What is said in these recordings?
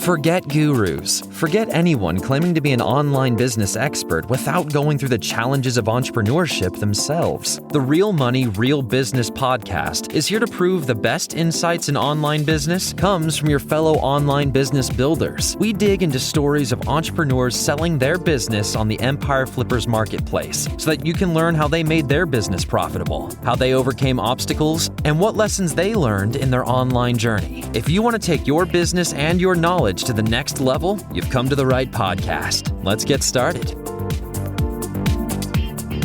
Forget gurus. Forget anyone claiming to be an online business expert without going through the challenges of entrepreneurship themselves. The Real Money, Real Business podcast is here to prove the best insights in online business comes from your fellow online business builders. We dig into stories of entrepreneurs selling their business on the Empire Flippers marketplace so that you can learn how they made their business profitable, how they overcame obstacles, and what lessons they learned in their online journey. If you want to take your business and your knowledge to the next level, you've come to the right podcast. Let's get started.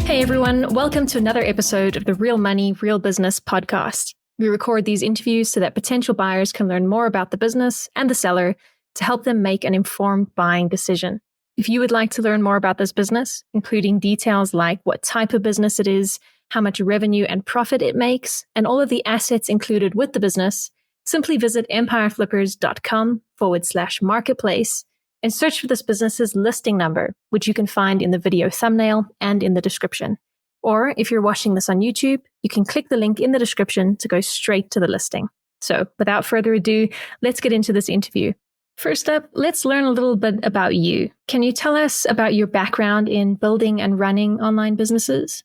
Hey everyone, welcome to another episode of the Real Money, Real Business podcast. We record these interviews so that potential buyers can learn more about the business and the seller to help them make an informed buying decision. If you would like to learn more about this business, including details like what type of business it is, how much revenue and profit it makes, and all of the assets included with the business, simply visit empireflippers.com/marketplace and search for this business's listing number, which you can find in the video thumbnail and in the description. Or if you're watching this on YouTube, you can click the link in the description to go straight to the listing. So without further ado, let's get into this interview. First up, let's learn a little bit about you. Can you tell us about your background in building and running online businesses?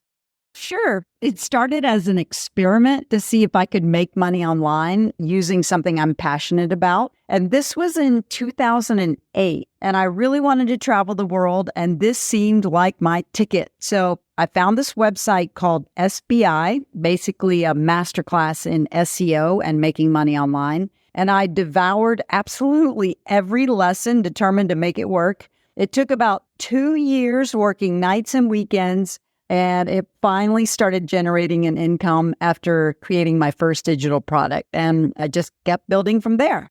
Sure. It started as an experiment to see if I could make money online using something I'm passionate about. And this was in 2008. And I really wanted to travel the world, and this seemed like my ticket. So I found this website called SBI, basically a masterclass in SEO and making money online. And I devoured absolutely every lesson, determined to make it work. It took about 2 years working nights and weekends, and it finally started generating an income after creating my first digital product. And I just kept building from there.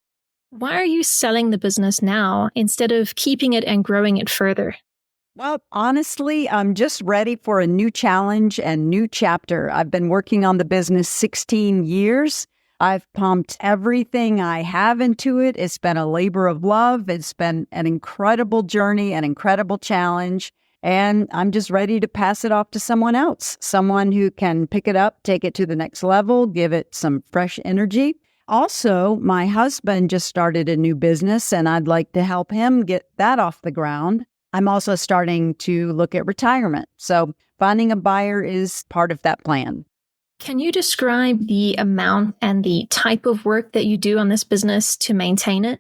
Why are you selling the business now instead of keeping it and growing it further? Well, honestly, I'm just ready for a new challenge and new chapter. I've been working on the business 16 years. I've pumped everything I have into it. It's been a labor of love. It's been an incredible journey, an incredible challenge. And I'm just ready to pass it off to someone else, someone who can pick it up, take it to the next level, give it some fresh energy. Also, my husband just started a new business, and I'd like to help him get that off the ground. I'm also starting to look at retirement. So finding a buyer is part of that plan. Can you describe the amount and the type of work that you do on this business to maintain it?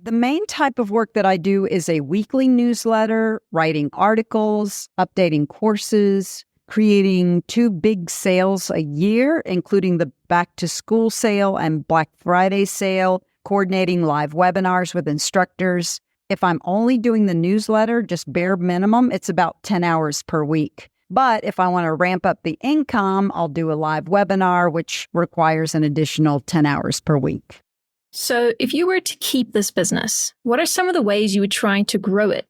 The main type of work that I do is a weekly newsletter, writing articles, updating courses, creating 2 big sales a year, including the back to school sale and Black Friday sale, coordinating live webinars with instructors. If I'm only doing the newsletter, just bare minimum, it's about 10 hours per week. But if I want to ramp up the income, I'll do a live webinar, which requires an additional 10 hours per week. So if you were to keep this business, what are some of the ways you would try to grow it?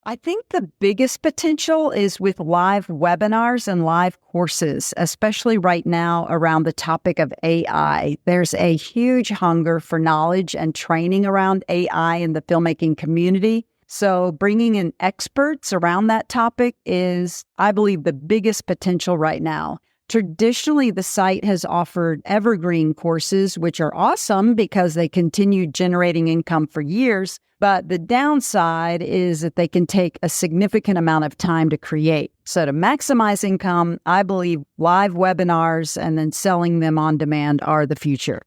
I think the biggest potential is with live webinars and live courses, especially right now around the topic of AI. There's a huge hunger for knowledge and training around AI in the filmmaking community. So bringing in experts around that topic is, I believe, the biggest potential right now. Traditionally, the site has offered evergreen courses, which are awesome because they continue generating income for years. But the downside is that they can take a significant amount of time to create. So to maximize income, I believe live webinars and then selling them on demand are the future.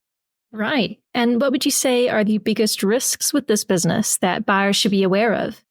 Right. And what would you say are the biggest risks with this business that buyers should be aware of?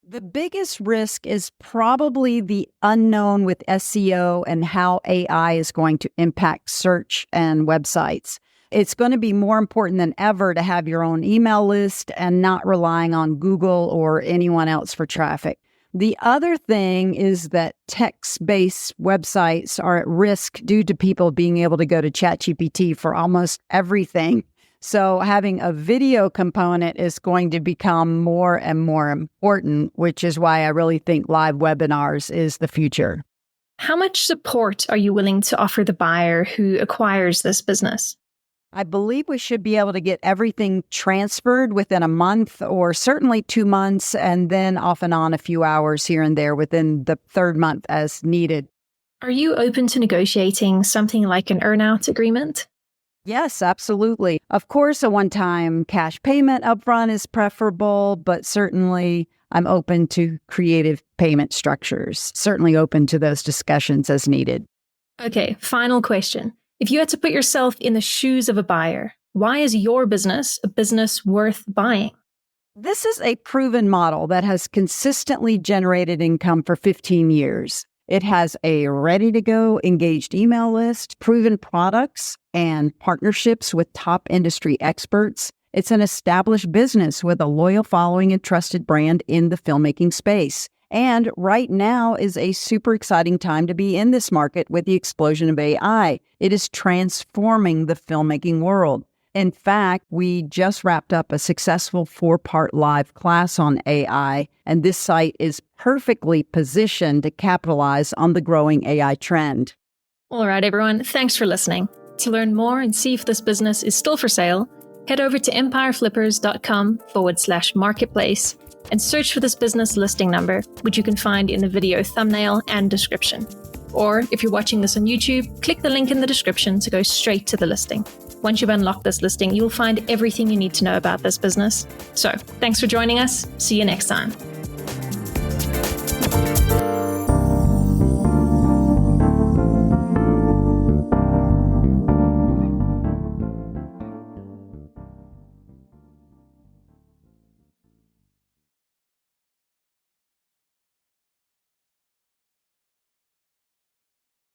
The biggest risk is probably the unknown with SEO and how AI is going to impact search and websites. It's going to be more important than ever to have your own email list and not relying on Google or anyone else for traffic. The other thing is that text-based websites are at risk due to people being able to go to ChatGPT for almost everything. So having a video component is going to become more and more important, which is why I really think live webinars is the future. How much support are you willing to offer the buyer who acquires this business? I believe we should be able to get everything transferred within a month or certainly 2 months, and then off and on a few hours here and there within the 3rd month as needed. Are you open to negotiating something like an earn-out agreement? Yes, absolutely. Of course, a one-time cash payment upfront is preferable, but certainly I'm open to creative payment structures, certainly open to those discussions as needed. Okay, final question. If you had to put yourself in the shoes of a buyer, why is your business a business worth buying? This is a proven model that has consistently generated income for 15 years. It has a ready-to-go engaged email list, proven products, and partnerships with top industry experts. It's an established business with a loyal following and trusted brand in the filmmaking space. And right now is a super exciting time to be in this market with the explosion of AI. It is transforming the filmmaking world. In fact, we just wrapped up a successful 4-part live class on AI, and this site is perfectly positioned to capitalize on the growing AI trend. All right, everyone, thanks for listening. To learn more and see if this business is still for sale, head over to empireflippers.com/marketplace and search for this business listing number, which you can find in the video thumbnail and description. Or if you're watching this on YouTube, click the link in the description to go straight to the listing. Once you've unlocked this listing, you'll find everything you need to know about this business. So, thanks for joining us. See you next time.